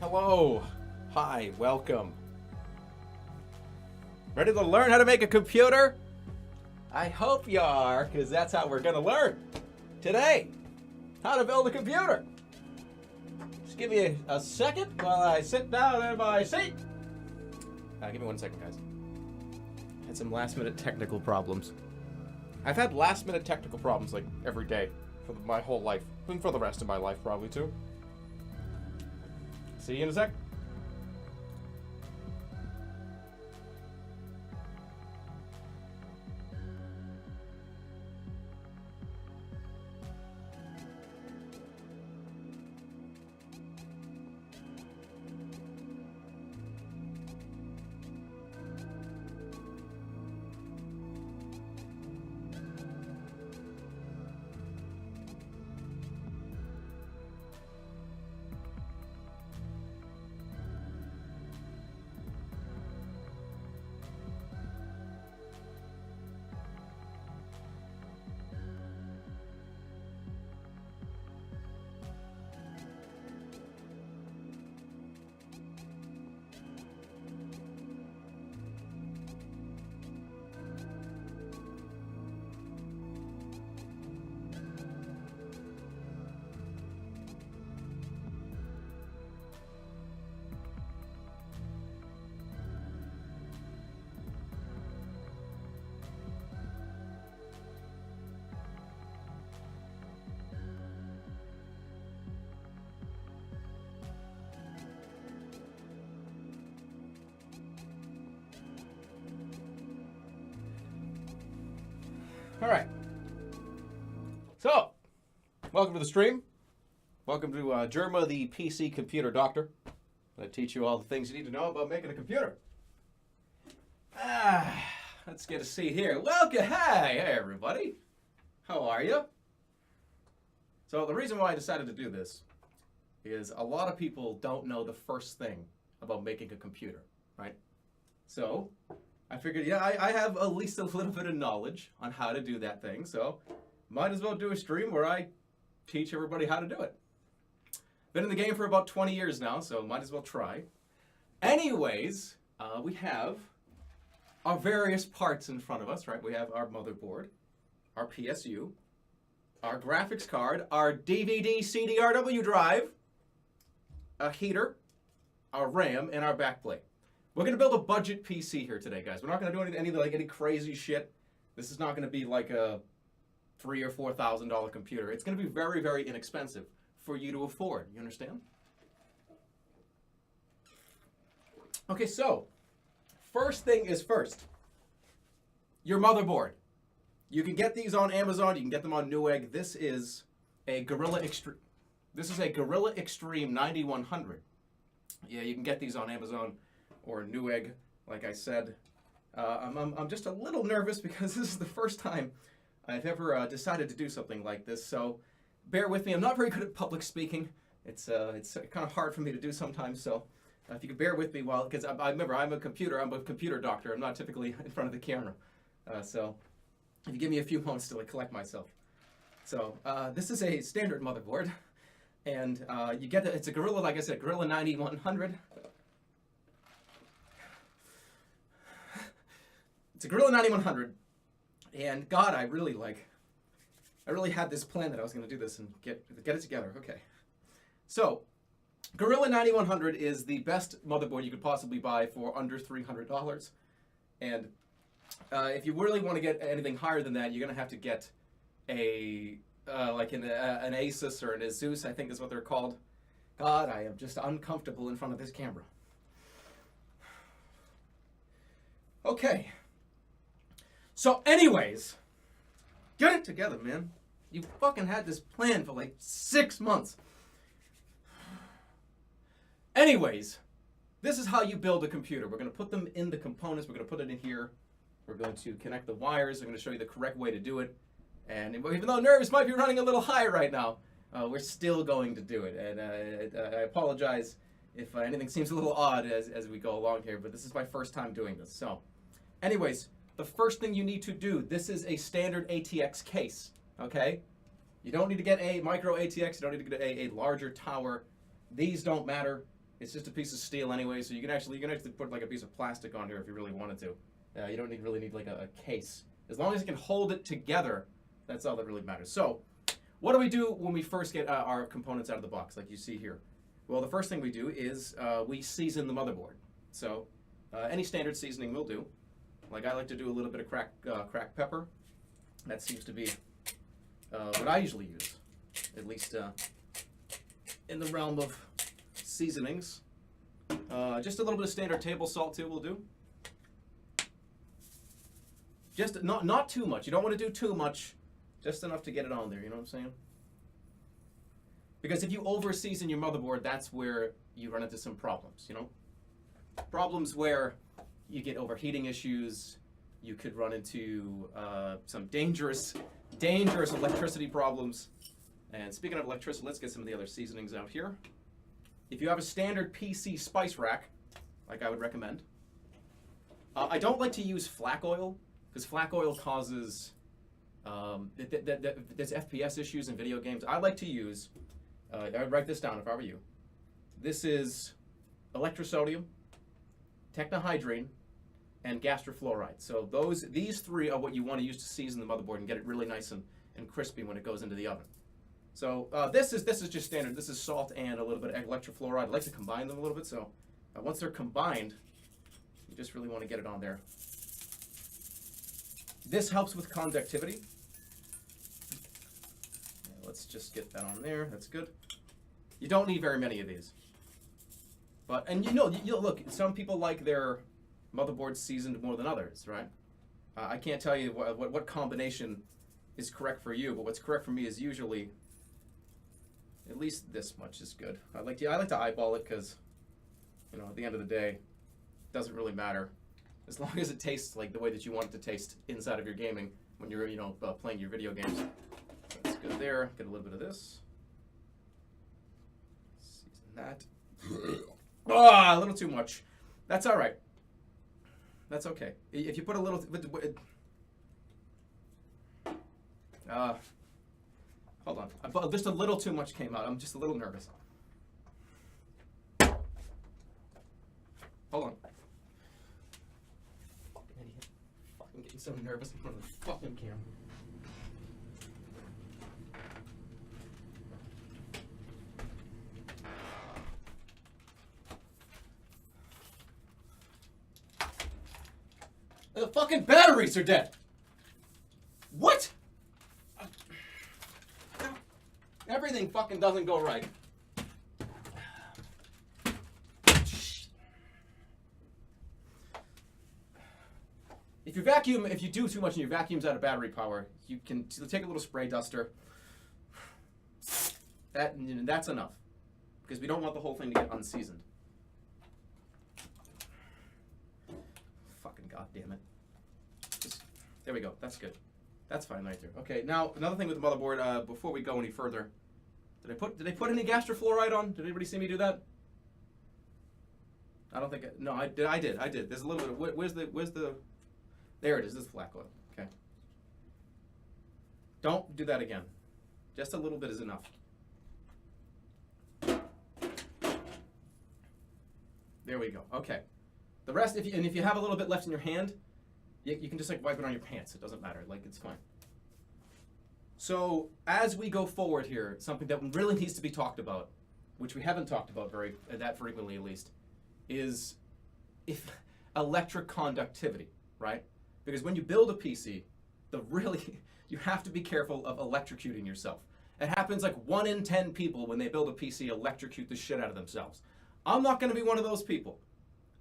Hello. Hi, welcome. Ready to learn how to make a computer? I hope you are, because that's how we're going to learn today. How to build a computer. Just give me a second while I sit down in my seat. Give me 1 second, guys. Had some last-minute technical problems. I've had last-minute technical problems like every day for my whole life, and for the rest of my life probably too. See you in a sec. All right. So, welcome to the stream. Welcome to Jerma, the PC computer doctor. I'm going to teach you all the things you need to know about making a computer. Let's get a seat here. Welcome. Hey, everybody. How are you? So, the reason why I decided to do this is a lot of people don't know the first thing about making a computer, right? So, I figured, yeah, I have at least a little bit of knowledge on how to do that thing, so might as well do a stream where I teach everybody how to do it. Been in the game for about 20 years now, so might as well try. Anyways, we have our various parts in front of us, right? We have our motherboard, our PSU, our graphics card, our DVD CDRW drive, a heater, our RAM, and our backplate. We're going to build a budget PC here today, guys. We're not going to do any crazy shit. This is not going to be like a $3,000 or $4,000 computer. It's going to be very, very inexpensive for you to afford. You understand? Okay, so first thing is first. Your motherboard. You can get these on Amazon. You can get them on Newegg. This is a Gorilla Extreme. This is a Gorilla Extreme 9100. Yeah, you can get these on Amazon or Newegg, like I said. I'm just a little nervous because this is the first time I've ever decided to do something like this, so bear with me. I'm not very good at public speaking. It's kind of hard for me to do sometimes, so if you could bear with me because I remember I'm a computer doctor. I'm not typically in front of the camera. So if you give me a few moments to collect myself. So this is a standard motherboard, and you get it's a Gorilla, like I said, Gorilla 9100. It's a Gorilla 9100, and God, I really had this plan that I was going to do this and get it together. Okay, so Gorilla 9100 is the best motherboard you could possibly buy for under $300, and if you really want to get anything higher than that, you're going to have to get an Asus or an Asus, I think is what they're called. God, I am just uncomfortable in front of this camera. Okay. So anyways, get it together, man. You fucking had this plan for like 6 months. Anyways, this is how you build a computer. We're going to put them in the components. We're going to put it in here. We're going to connect the wires. I'm going to show you the correct way to do it. And even though nerves might be running a little high right now, we're still going to do it. And I apologize if anything seems a little odd as we go along here, but this is my first time doing this. So anyways, the first thing you need to do, this is a standard ATX case, okay? You don't need to get a micro ATX, you don't need to get a larger tower. These don't matter. It's just a piece of steel anyway, so you can actually put like a piece of plastic on here if you really wanted to. You don't really need like a case. As long as you can hold it together, that's all that really matters. So, what do we do when we first get our components out of the box, like you see here? Well, the first thing we do is we season the motherboard. So, any standard seasoning will do. Like I like to do a little bit of cracked pepper. That seems to be what I usually use, at least in the realm of seasonings. Just a little bit of standard table salt too will do. Just not too much. You don't want to do too much. Just enough to get it on there. You know what I'm saying? Because if you over season your motherboard, that's where you run into some problems. You know, problems where you get overheating issues. You could run into some dangerous electricity problems. And speaking of electricity, let's get some of the other seasonings out here. If you have a standard PC spice rack, like I would recommend, I don't like to use flak oil, because flak oil causes there's FPS issues in video games. I like to use, I'd write this down if I were you. This is electrosodium, technohydrine, and gastrofluoride. So these three are what you want to use to season the motherboard and get it really nice and crispy when it goes into the oven. So this is just standard. This is salt and a little bit of electrofluoride. I like to combine them a little bit. So once they're combined, you just really want to get it on there. This helps with conductivity. Let's just get that on there. That's good. You don't need very many of these. And you know, look, some people like their motherboards seasoned more than others, right? I can't tell you what combination is correct for you, but what's correct for me is usually at least this much is good. I like to eyeball it because, you know, at the end of the day, it doesn't really matter as long as it tastes like the way that you want it to taste inside of your gaming when you're, you know, playing your video games. That's good there. Get a little bit of this. Season that. A little too much. That's all right. That's okay. If you put a little, hold on. Just a little too much came out. I'm just a little nervous. Hold on. Fucking idiot. Fucking getting so nervous in front of the fucking camera. The fucking batteries are dead. What? Everything fucking doesn't go right. If you do too much and your vacuum's out of battery power, you can take a little spray duster. That's enough, because we don't want the whole thing to get unseasoned. Fucking goddamn it. There we go. That's good. That's fine right there. Okay, now another thing with the motherboard. Before we go any further, did they put any gastrofluoride on? Did anybody see me do that? I don't think. No, I did. There's a little bit. Where's the? There it is. This is flak oil. Okay. Don't do that again. Just a little bit is enough. There we go. Okay. The rest, if you have a little bit left in your hand, you can just like wipe it on your pants. It doesn't matter. Like, it's fine. So as we go forward here, something that really needs to be talked about, which we haven't talked about that frequently at least, is electric conductivity, right? Because when you build a PC, you have to be careful of electrocuting yourself. It happens like 1 in 10 people when they build a PC electrocute the shit out of themselves. I'm not going to be one of those people.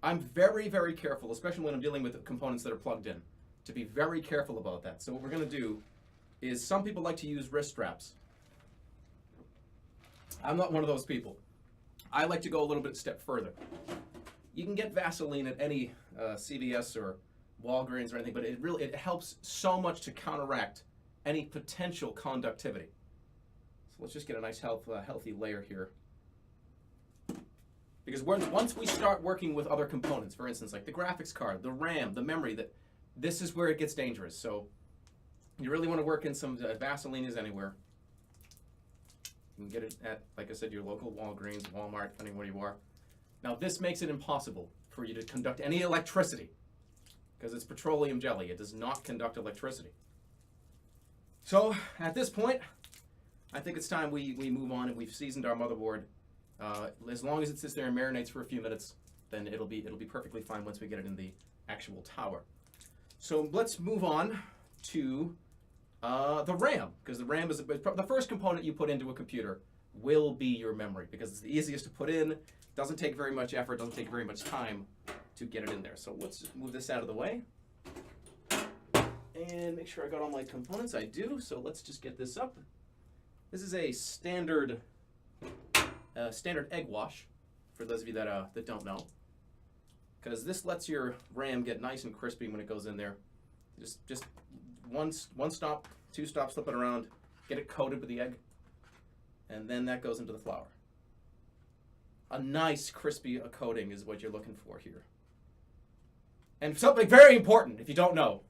I'm very, very careful, especially when I'm dealing with components that are plugged in, to be very careful about that. So what we're going to do is, some people like to use wrist straps. I'm not one of those people. I like to go a little bit step further. You can get Vaseline at any CVS or Walgreens or anything, but it helps so much to counteract any potential conductivity. So let's just get a nice healthy layer here. Because once we start working with other components, for instance, like the graphics card, the RAM, the memory, this is where it gets dangerous. So you really want to work in some Vaseline is anywhere. You can get it at, like I said, your local Walgreens, Walmart, depending where you are. Now this makes it impossible for you to conduct any electricity because it's petroleum jelly. It does not conduct electricity. So at this point, I think it's time we move on, and we've seasoned our motherboard. As long as it sits there and marinates for a few minutes, then it'll be perfectly fine once we get it in the actual tower. So let's move on to the RAM, because the RAM is the first component you put into a computer will be your memory, because it's the easiest to put in, doesn't take very much effort, doesn't take very much time to get it in there. So let's just move this out of the way and make sure I got all my components. I do, so let's just get this up. This is a standard egg wash, for those of you that don't know, because this lets your RAM get nice and crispy when it goes in there. Just one stop, two stops, flip it around, get it coated with the egg, and then that goes into the flour. A nice crispy coating is what you're looking for here. And something very important, if you don't know,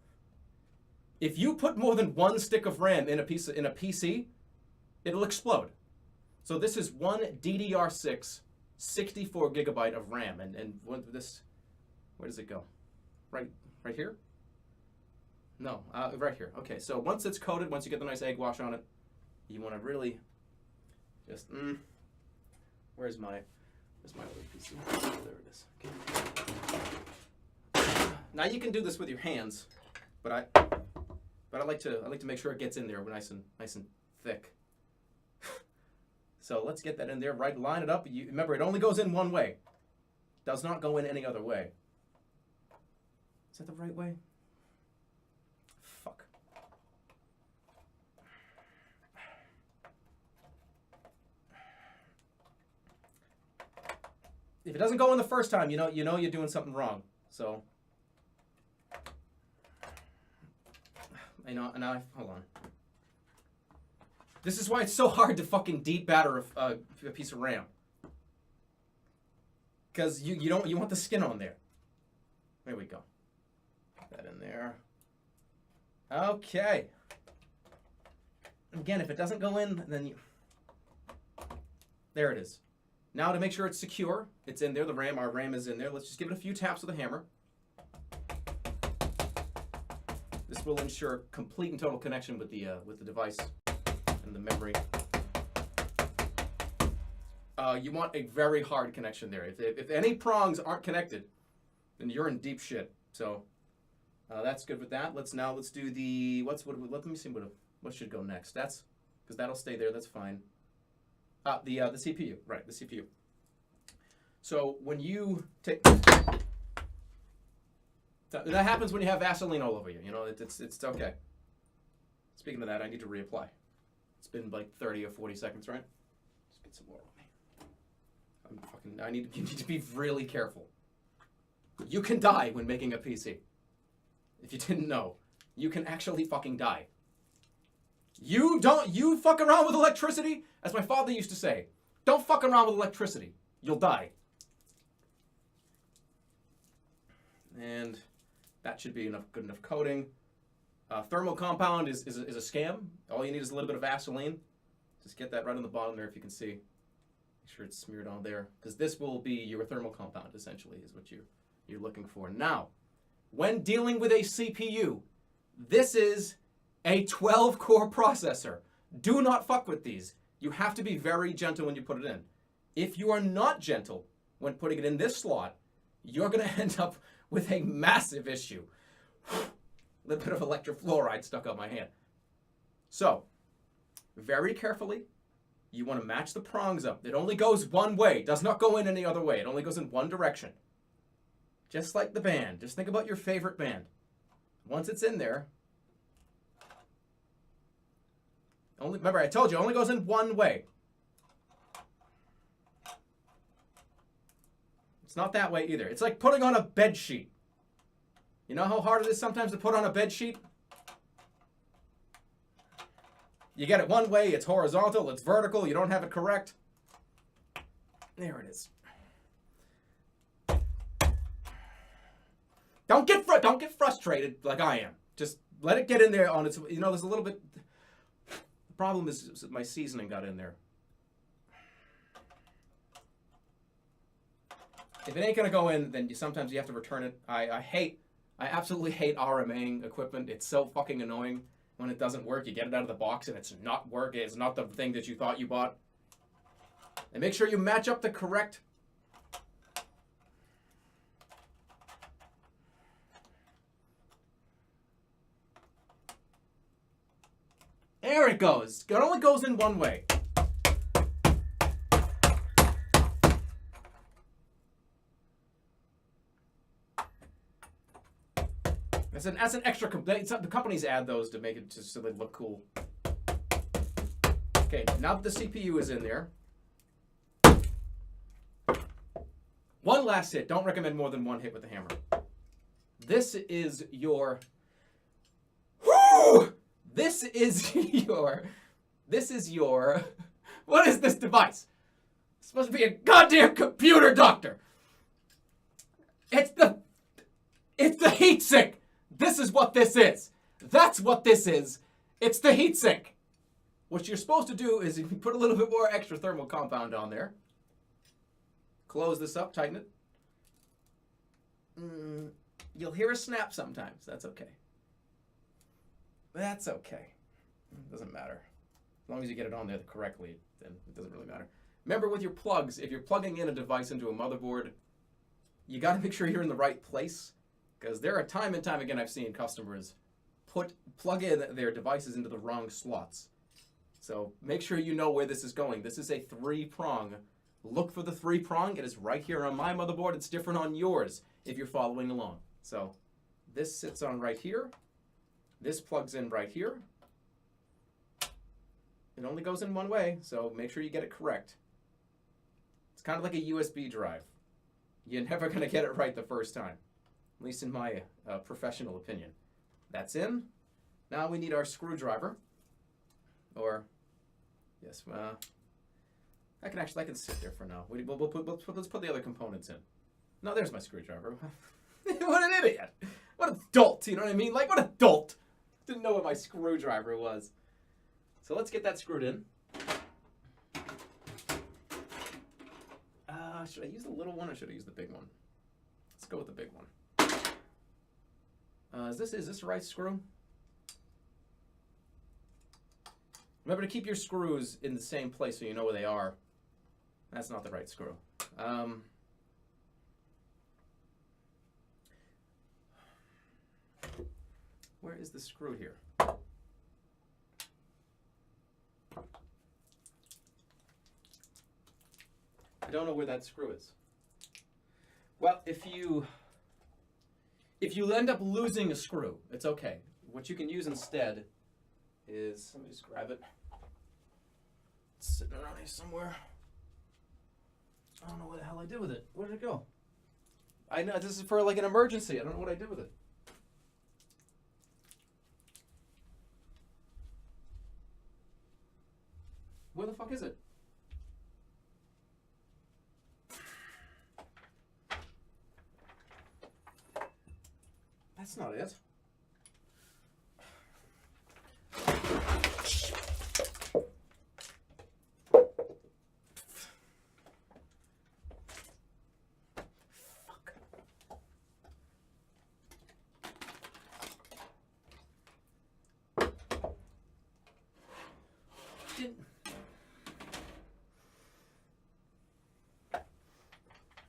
if you put more than one stick of RAM in a PC, it'll explode. So this is one DDR6 64 gigabyte of RAM, and where does it go? Right here? No, right here. Okay, so once it's coated, once you get the nice egg wash on it, you want to really just, where's my other PC? There it is. Okay. Now you can do this with your hands, but I like to make sure it gets in there nice and thick. So let's get that in there. Right, line it up. Remember, it only goes in one way. Does not go in any other way. Is that the right way? Fuck. If it doesn't go in the first time, you know you're doing something wrong. So, hold on. This is why it's so hard to fucking deep batter a piece of RAM. Because you want the skin on there. There we go. Put that in there. Okay. Again, if it doesn't go in, then there it is. Now to make sure it's secure, it's in there. Our RAM is in there. Let's just give it a few taps with a hammer. This will ensure complete and total connection with the device and the memory. You want a very hard connection there. If any prongs aren't connected, then you're in deep shit. So that's good with that. Let's do the let me see what should go next. That's because that'll stay there. That's fine. The CPU, right? The CPU. So when you take that happens when you have Vaseline all over you. You know it's okay. Speaking of that, I need to reapply. It's been like 30 or 40 seconds, right? Just get some more on me. You need to be really careful. You can die when making a PC. If you didn't know, you can actually fucking die. You fuck around with electricity, as my father used to say. Don't fuck around with electricity. You'll die. And that should be good enough coating. Thermal compound is a scam. All you need is a little bit of Vaseline. Just get that right on the bottom there if you can see. Make sure it's smeared on there. Because this will be your thermal compound, essentially, is what you're looking for. Now, when dealing with a CPU, this is a 12-core processor. Do not fuck with these. You have to be very gentle when you put it in. If you are not gentle when putting it in this slot, you're going to end up with a massive issue. A little bit of electrofluoride stuck on my hand. So, very carefully, you want to match the prongs up. It only goes one way. It does not go in any other way. It only goes in one direction. Just like the band. Just think about your favorite band. Once it's in there, remember, I told you, it only goes in one way. It's not that way either. It's like putting on a bed sheet. You know how hard it is sometimes to put on a bed sheet? You get it one way, it's horizontal, it's vertical, you don't have it correct. There it is. Don't get frustrated like I am. Just let it get in there on its, there's a little bit. The problem is my seasoning got in there. If it ain't gonna go in, then sometimes you have to return it. I absolutely hate RMAing equipment. It's so fucking annoying when it doesn't work. You get it out of the box and it's not working. It's not the thing that you thought you bought. And make sure you match up the correct. There it goes. It only goes in one way. That's an extra. The companies add those to make it just so they look cool. Okay, now that the CPU is in there. One last hit. Don't recommend more than one hit with the hammer. This is your. Whoo! This is your. What is this device? It's supposed to be a goddamn computer, doctor. It's the heatsink. This is what this is. That's what this is. It's the heatsink. What you're supposed to do is you put a little bit more extra thermal compound on there. Close this up, tighten it. You'll hear a snap sometimes. That's okay. That's okay. It doesn't matter. As long as you get it on there correctly, then it doesn't really matter. Remember with your plugs, if you're plugging in a device into a motherboard, you got to make sure you're in the right place. Because there are time and time again I've seen customers plug in their devices into the wrong slots. So make sure you know where this is going. This is a 3-prong. Look for the 3-prong. It is right here on my motherboard. It's different on yours if you're following along. So this sits on right here. This plugs in right here. It only goes in one way, so make sure you get it correct. It's kind of like a USB drive. You're never going to get it right the first time. At least in my professional opinion. That's in. Now we need our screwdriver. Or, yes, I can sit there for now. Let's put the other components in. No, there's my screwdriver. What an idiot. What a dolt, you know what I mean? Like, what a dolt. Didn't know what my screwdriver was. So let's get that screwed in. Should I use the little one or should I use the big one? Let's go with the big one. Is this the right screw? Remember to keep your screws in the same place so you know where they are. That's not the right screw. Where is the screw here? I don't know where that screw is. Well, if you end up losing a screw, it's okay. What you can use instead is, let me just grab it. It's sitting around here somewhere. I don't know what the hell I did with it. Where did it go? I know, this is for like an emergency. I don't know what I did with it. Where the fuck is it? That's not it. Fuck.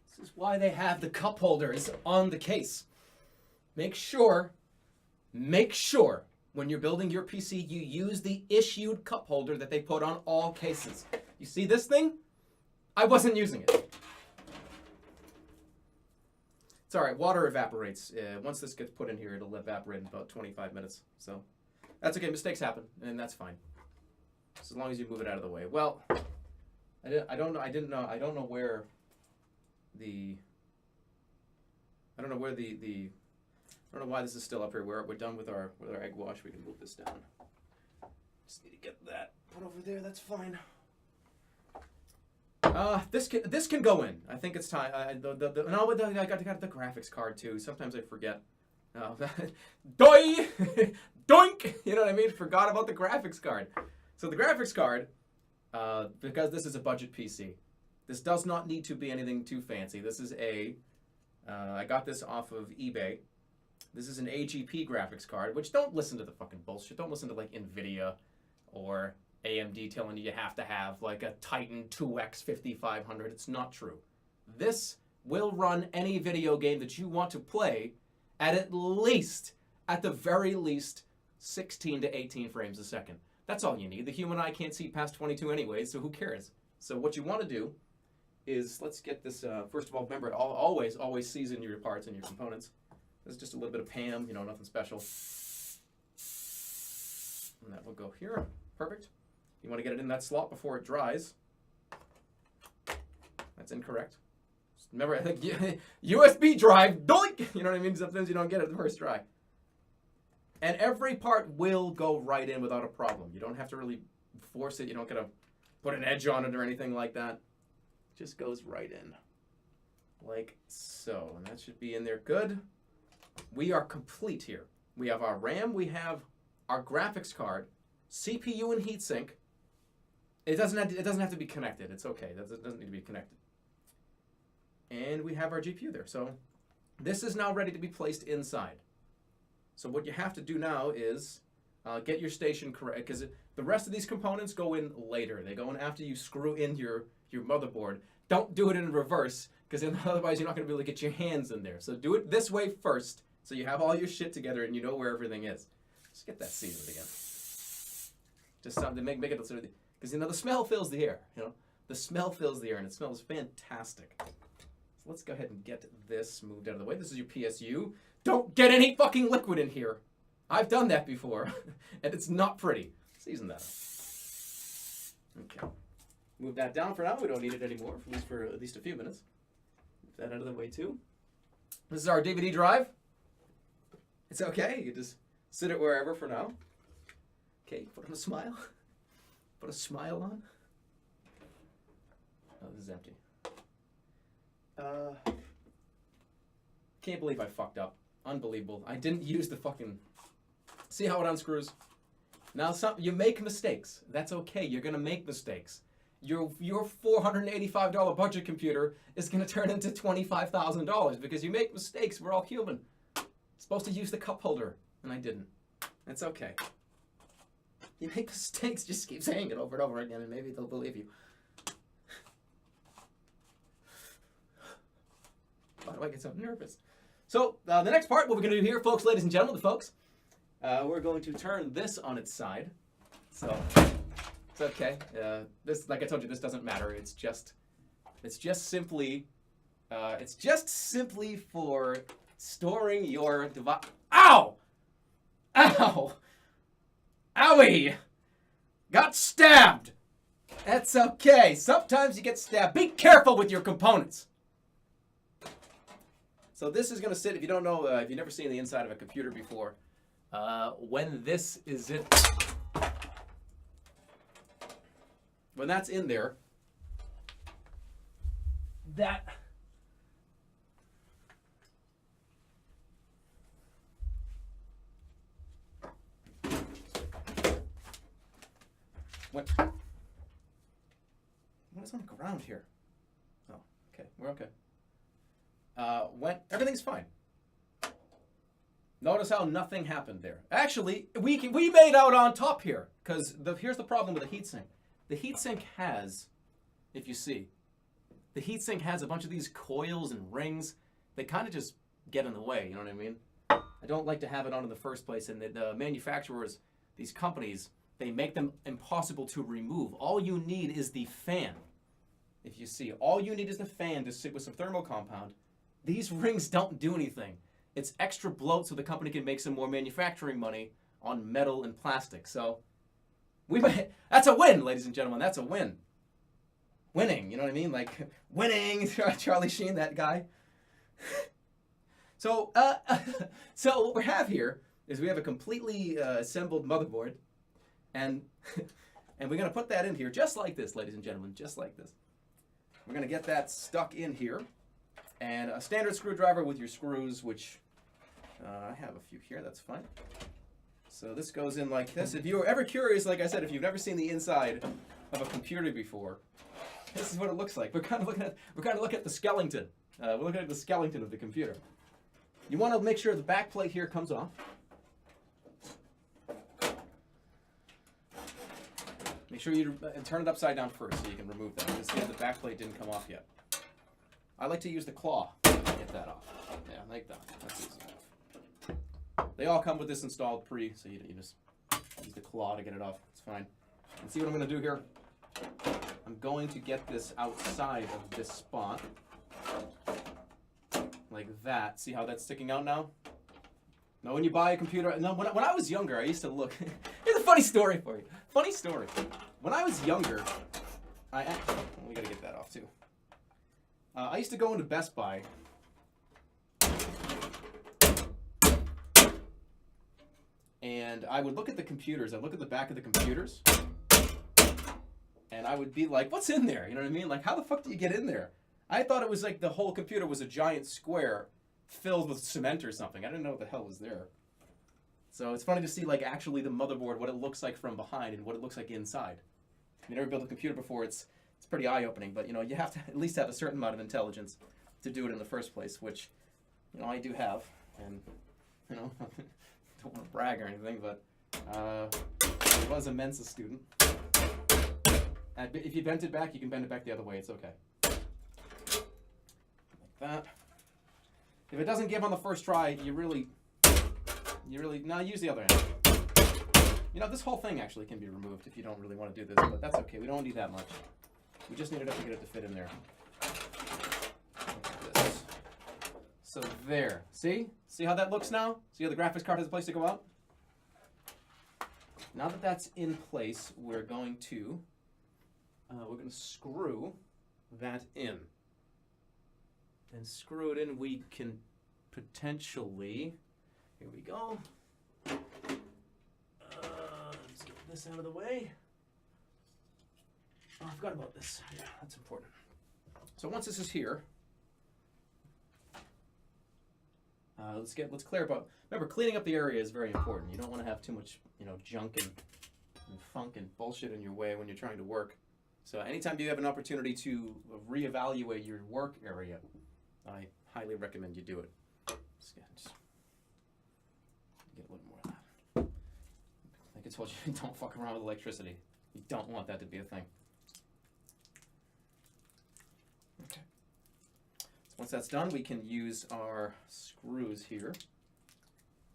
This is why they have the cup holders on the case. Make sure when you're building your PC, you use the issued cup holder that they put on all cases. You see this thing? I wasn't using it. It's all right. Water evaporates. Once this gets put in here, it'll evaporate in about 25 minutes. So that's okay. Mistakes happen, and that's fine. Just as long as you move it out of the way. Well, I don't know where the I don't know why this is still up here. We're done with our egg wash. We can move this down. Just need to get that put over there. That's fine. This can go in. I think it's time. I got the graphics card too. Sometimes I forget. Doi, doink. You know what I mean? Forgot about the graphics card. So the graphics card, because this is a budget PC, This does not need to be anything too fancy. This is I got this off of eBay. This is an AGP graphics card, which don't listen to the fucking bullshit. Don't listen to like NVIDIA or AMD telling you have to have like a Titan 2X 5500. It's not true. This will run any video game that you want to play at least, at the very least, 16 to 18 frames a second. That's all you need. The human eye can't see past 22 anyway, so who cares? So what you want to do is, let's get this, first of all, remember, always season your parts and your components. This is just a little bit of Pam, you know, nothing special. And that will go here. Perfect. You want to get it in that slot before it dries. That's incorrect. Remember, I think USB drive, doink! You know what I mean? Sometimes you don't get it the first try. And every part will go right in without a problem. You don't have to really force it. You don't got to put an edge on it or anything like that. It just goes right in. Like so. And that should be in there good. We are complete here. We have our RAM. We have our graphics card, CPU and heatsink. It doesn't have to be connected. It's okay. It doesn't need to be connected. And we have our GPU there. So this is now ready to be placed inside. So what you have to do now is get your station correct, because the rest of these components go in later. They go in after you screw in your motherboard. Don't do it in reverse, because otherwise you're not going to be able to get your hands in there. So do it this way first, so you have all your shit together and you know where everything is. Just get that seasoned again. Just something to make it sort of, because you know the smell fills the air. You know the smell fills the air and it smells fantastic. So let's go ahead and get this moved out of the way. This is your PSU. Don't get any fucking liquid in here. I've done that before, and it's not pretty. Season that up. Okay. Move that down for now. We don't need it anymore, for at least a few minutes. Move that out of the way too. This is our DVD drive. It's okay. You just sit it wherever for now. Okay, put on a smile. Put a smile on. Oh, this is empty. Can't believe I fucked up. Unbelievable. I didn't use the fucking... See how it unscrews? Now, you make mistakes. That's okay. You're going to make mistakes. Your $485 budget computer is going to turn into $25,000 because you make mistakes. We're all human. Supposed to use the cup holder, and I didn't. It's okay. You make mistakes. Just keep saying it over and over again, and maybe they'll believe you. Why do I get so nervous? So, the next part, what we're going to do here, folks, ladies and gentlemen, we're going to turn this on its side. So, it's okay. This, like I told you, this doesn't matter. It's just simply for storing your device. Ow! Ow! Owie! Got stabbed! That's okay. Sometimes you get stabbed. Be careful with your components. So this is going to sit, if you don't know, if you've never seen the inside of a computer before, when this is it, when that's in there, what is on the ground here? Oh, okay, we're okay. When everything's fine. Notice how nothing happened there. Actually, we made out on top here, because here's the problem with the heatsink. The heatsink has, if you see, the heatsink has a bunch of these coils and rings. They kind of just get in the way, you know what I mean? I don't like to have it on in the first place, and the manufacturers, these companies, they make them impossible to remove. All you need is the fan. If you see, all you need is the fan to sit with some thermal compound. These rings don't do anything. It's extra bloat so the company can make some more manufacturing money on metal and plastic. So that's a win, ladies and gentlemen. That's a win. Winning, you know what I mean? Like winning, Charlie Sheen, that guy. So what we have here is we have a completely assembled motherboard, and we're going to put that in here just like this, ladies and gentlemen, just like this. We're going to get that stuck in here. And a standard screwdriver with your screws, which I have a few here, that's fine. So this goes in like this. If you were ever curious, like I said, if you've never seen the inside of a computer before, This is what it looks like. We're kind of looking at the skeleton. We're looking at the skeleton of the computer. You want to make sure the back plate here comes off. Make sure you turn it upside down first so you can remove that. You can see the back plate didn't come off yet. I like to use the claw to get that off. Yeah, like that. That's easy enough. They all come with this installed pre, so you just use the claw to get it off. It's fine. And see what I'm going to do here? I'm going to get this outside of this spot. Like that. See how that's sticking out now? Now when you buy a computer, no, when I was younger, I used to look. Here's a funny story for you. Funny story. When I was younger, we gotta get that off too. I used to go into Best Buy. And I would look at the computers. I'd look at the back of the computers. And I would be like, what's in there? You know what I mean? Like, how the fuck do you get in there? I thought it was like the whole computer was a giant square filled with cement or something. I didn't know what the hell was there. So it's funny to see like actually the motherboard, what it looks like from behind and what it looks like inside. If you never built a computer before, it's pretty eye-opening, but you know, you have to at least have a certain amount of intelligence to do it in the first place, which, you know, I do have. And, you know, don't want to brag or anything, but I was a Mensa student. If you bend it back, you can bend it back the other way. It's okay. Like that. If it doesn't give on the first try, you really, no, use the other end. You know, this whole thing actually can be removed if you don't really want to do this, but that's okay. We don't need that much. We just need enough to get it to fit in there. Like this. So there. See? See how that looks now? See how the graphics card has a place to go out? Now that that's in place, we're going to screw that in. And screw it in, we can potentially, here we go. Let's get this out of the way. Oh, I forgot about this. Yeah, that's important. So once this is here, let's clear about. Remember, cleaning up the area is very important. You don't want to have too much, you know, junk and funk and bullshit in your way when you're trying to work. So anytime you have an opportunity to reevaluate your work area, I highly recommend you do it. Just get a little more of that. Like I told you, don't fuck around with electricity. You don't want that to be a thing. Okay. So once that's done, we can use our screws here.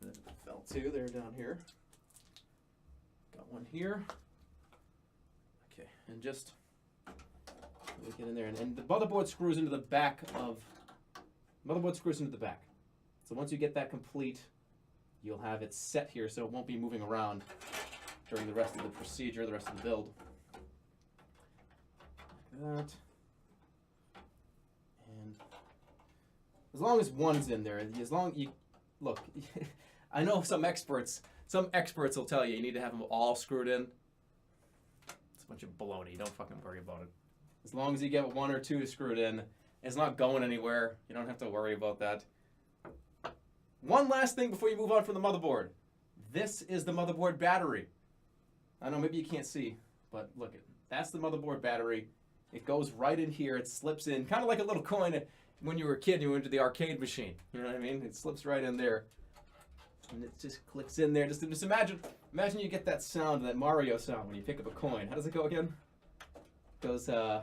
That fell too. They're down here. Got one here. Okay, and just get in there, and the motherboard screws into the back of. Motherboard screws into the back. So once you get that complete, you'll have it set here so it won't be moving around during the rest of the procedure, the rest of the build. Like that. And as long as one's in there, as long you look, I know some experts will tell you need to have them all screwed in. It's a bunch of baloney. Don't fucking worry about it. As long as you get one or two screwed in, it's not going anywhere. You don't have to worry about that. One last thing before you move on from the motherboard. This is the motherboard battery. I know maybe you can't see, but look, that's the motherboard battery. It goes right in here. It slips in, kind of like a little coin when you were a kid and you went to the arcade machine. You know what I mean? It slips right in there. And it just clicks in there. Just imagine you get that sound, that Mario sound when you pick up a coin. How does it go again? It goes, how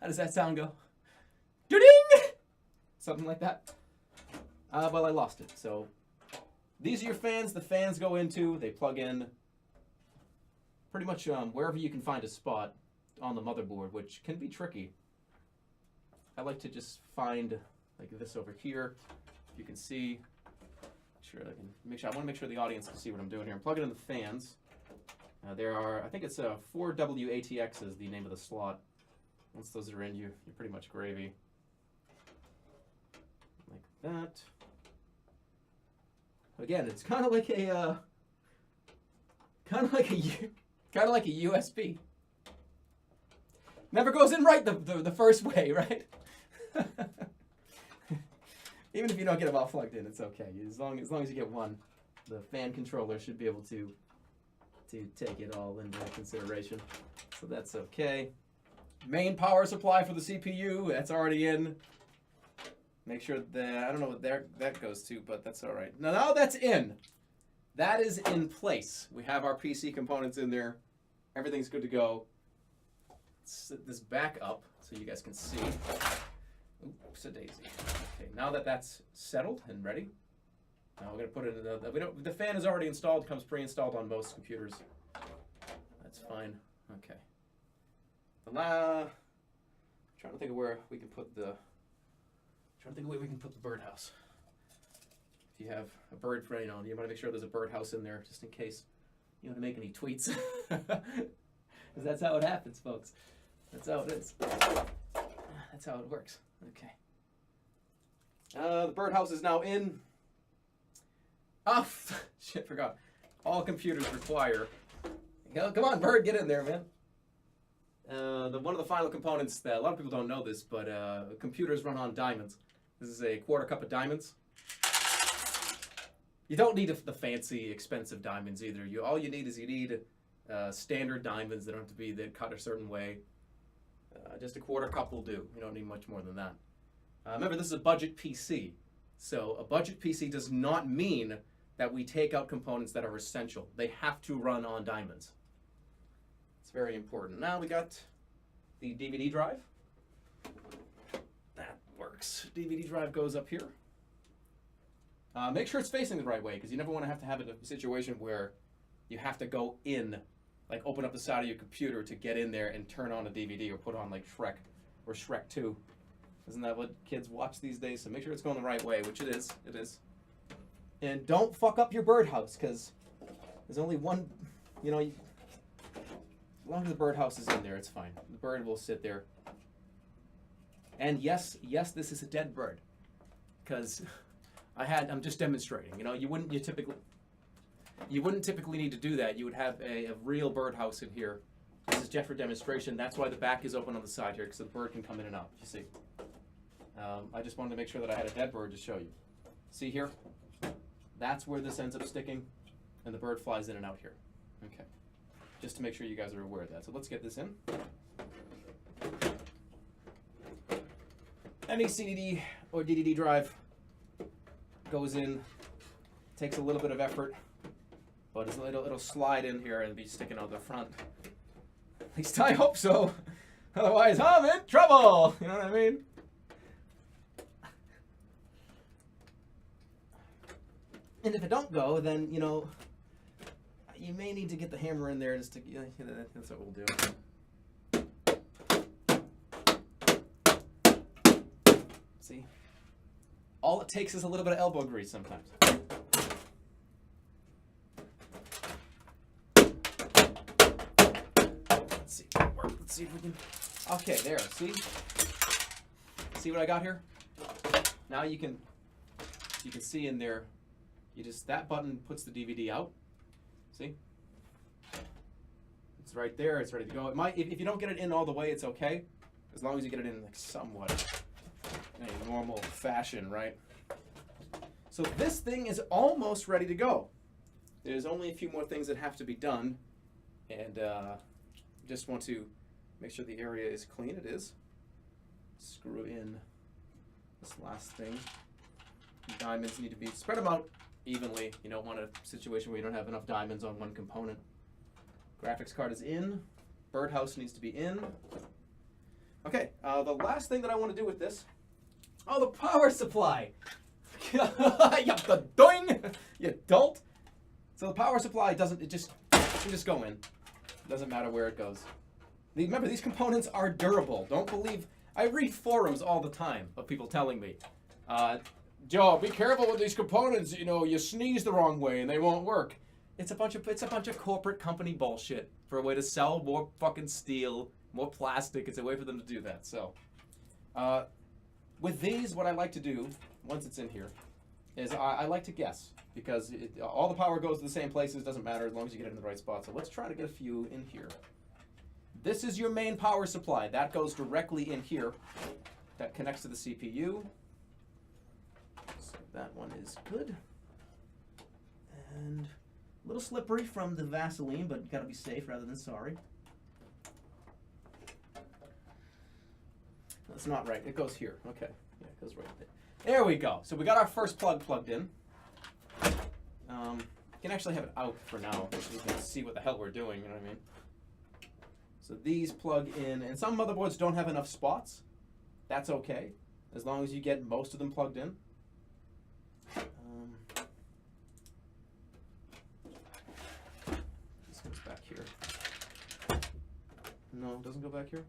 does that sound go? Ding! Something like that. Well, I lost it. So these are your fans. The fans go into, they plug in pretty much wherever you can find a spot on the motherboard, which can be tricky. I like to just find like this over here. If you can see, sure I can make sure. I want to make sure the audience can see what I'm doing here. I'm plugging in the fans. There are, I think it's 4 WATX is the name of the slot. Once those are in, you're pretty much gravy. Like that. Again, it's kind of like a USB. Never goes in right the first way, right? Even if you don't get them all plugged in, it's okay. As long as you get one, the fan controller should be able to take it all into consideration. So that's okay. Main power supply for the CPU, that's already in. Make sure that, I don't know what that goes to, but that's all right. Now that's in. That is in place. We have our PC components in there. Everything's good to go. Let's set this back up so you guys can see. Oops, a daisy. Okay, now that that's settled and ready, now we're gonna put it in the fan is already installed, comes pre-installed on most computers. That's fine. Okay. Trying to think of where we can put the birdhouse. If you have a bird for, you want to make sure there's a birdhouse in there just in case you want to make any tweets. Because that's how it happens, folks. That's how it is. That's how it works. Okay. The birdhouse is now in. Oh, shit, forgot. All computers require. Come on, bird, get in there, man. One of the final components that a lot of people don't know this, but computers run on diamonds. This is a quarter cup of diamonds. You don't need the fancy, expensive diamonds either. All you need standard diamonds that don't have to be cut a certain way. Just a quarter cup will do. You don't need much more than that. Remember, this is a budget PC. So a budget PC does not mean that we take out components that are essential. They have to run on diamonds. It's very important. Now we got the DVD drive. That works. DVD drive goes up here. Make sure it's facing the right way, because you never want to have a situation where you have to go in, like open up the side of your computer to get in there and turn on a DVD or put on like Shrek or Shrek 2. Isn't that what kids watch these days? So make sure it's going the right way, which it is. It is. And don't fuck up your birdhouse, because there's only one, as long as the birdhouse is in there, it's fine. The bird will sit there. And yes, this is a dead bird, because I'm just demonstrating. You wouldn't typically need to do that. You would have a real birdhouse in here. This is just for demonstration. That's why the back is open on the side here, because the bird can come in and out. You see. I just wanted to make sure that I had a dead bird to show you. See here? That's where this ends up sticking, and the bird flies in and out here. Okay. Just to make sure you guys are aware of that. So let's get this in. Any CD or DVD drive goes in. Takes a little bit of effort, but it'll slide in here and be sticking out the front. At least I hope so. Otherwise, I'm in trouble. You know what I mean? And if it don't go, then, you may need to get the hammer in there just to, that's what we'll do. See? All it takes is a little bit of elbow grease sometimes. Let's see if it can work. Let's see if we can. Okay, there. See? See what I got here? Now you can see in there. That button puts the DVD out. See? It's right there. It's ready to go. It might, if you don't get it in all the way, it's okay, as long as you get it in like somewhat in a normal fashion, right? So this thing is almost ready to go. There's only a few more things that have to be done, and just want to make sure the area is clean. It is. Screw in this last thing. Diamonds need to be spread them out evenly. You don't want a situation where you don't have enough diamonds on one component. Graphics card is in. Birdhouse needs to be in. Okay, the last thing that I want to do with this, the power supply. The doing, you dolt. So the power supply can just go in. Doesn't matter where it goes. Remember, these components are durable. Don't believe. I read forums all the time of people telling me, Joe, be careful with these components. You sneeze the wrong way and they won't work. It's a bunch of corporate company bullshit for a way to sell more fucking steel, more plastic. It's a way for them to do that. So, with these, what I like to do once it's in here is I like to guess, because all the power goes to the same places. Doesn't matter as long as you get it in the right spot. So let's try to get a few in here. This is your main power supply. That goes directly in here. That connects to the CPU. So that one is good. And a little slippery from the Vaseline, but you gotta be safe rather than sorry. That's not right. It goes here. Okay. Yeah, it goes right there. There we go. So we got our first plug plugged in. You can actually have it out for now so we can see what the hell we're doing, you know what I mean? So these plug in, and some motherboards don't have enough spots. That's okay, as long as you get most of them plugged in. This goes back here. No, it doesn't go back here?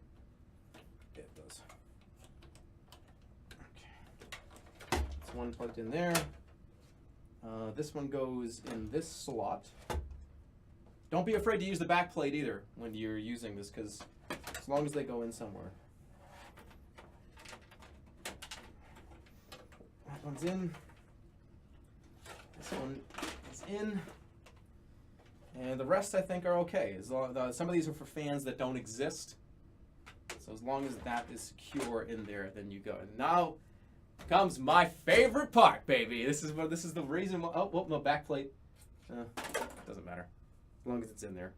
Yeah, it does. Okay. This one plugged in there. This one goes in this slot. Don't be afraid to use the back plate either when you're using this, because as long as they go in somewhere. That one's in. This one is in. And the rest I think are okay. Some of these are for fans that don't exist. So as long as that is secure in there, then you go. And now comes my favorite part, baby. This is the reason why. Oh, no, back plate. Doesn't matter, as long as it's in there.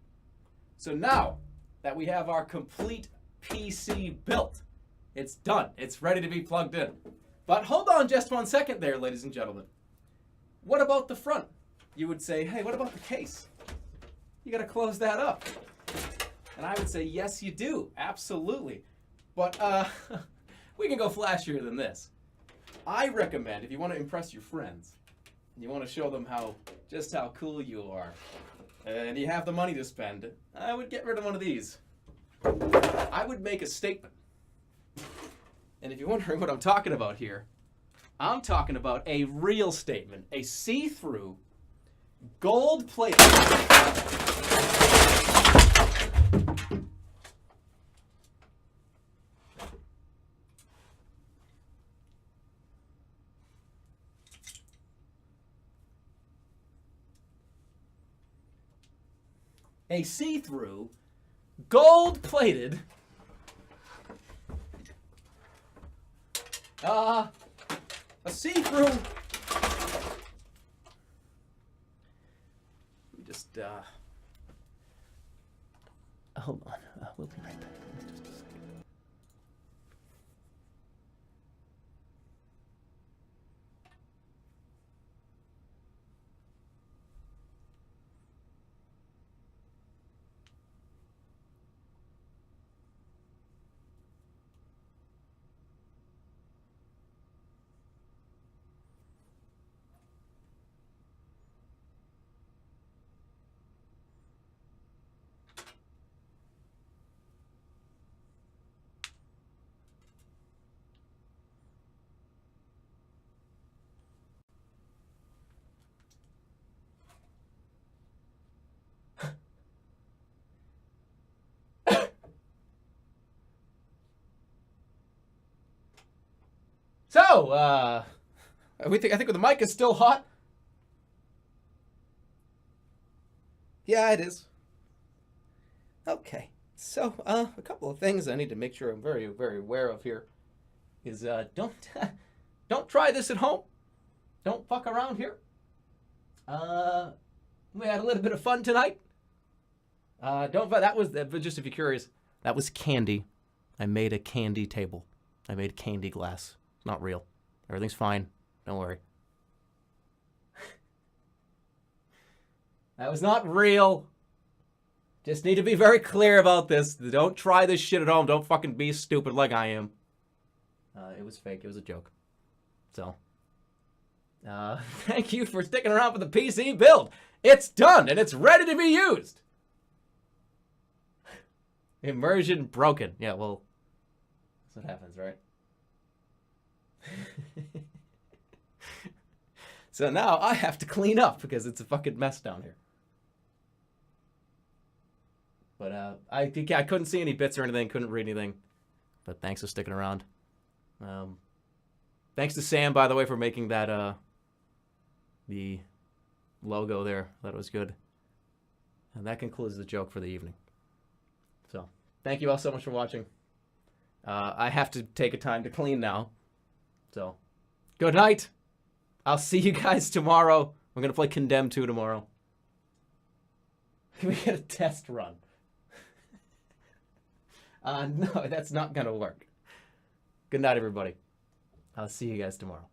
So now that we have our complete PC built, it's done. It's ready to be plugged in. But hold on just 1 second there, ladies and gentlemen. What about the front? You would say, hey, what about the case? You got to close that up. And I would say, yes, you do. Absolutely. But we can go flashier than this. I recommend, if you want to impress your friends, you want to show them just how cool you are, and you have the money to spend, I would get rid of one of these. I would make a statement. And if you're wondering what I'm talking about here, I'm talking about a real statement, a see-through, gold-plated. A see-through, gold-plated, a see-through, just, hold on, we'll be right back. Just a second. So, I think the mic is still hot. Yeah, it is. Okay. So, a couple of things I need to make sure I'm very, very aware of here is don't try this at home. Don't fuck around here. We had a little bit of fun tonight. That was just if you're curious, that was candy. I made a candy table. I made candy glass. Not real. Everything's fine. Don't worry. That was not real. Just need to be very clear about this. Don't try this shit at home. Don't fucking be stupid like I am. It was fake. It was a joke. So, thank you for sticking around for the PC build. It's done and it's ready to be used. Immersion broken. Yeah, well, that's what happens, right? So now I have to clean up because it's a fucking mess down here. But I couldn't see any bits or anything, couldn't read anything. But thanks for sticking around. Thanks to Sam, by the way, for making that the logo there. That was good. And that concludes the joke for the evening. So thank you all so much for watching. I have to take a time to clean now. So, good night. I'll see you guys tomorrow. We're going to play Condemned 2 tomorrow. We get a test run. No, that's not going to work. Good night, everybody. I'll see you guys tomorrow.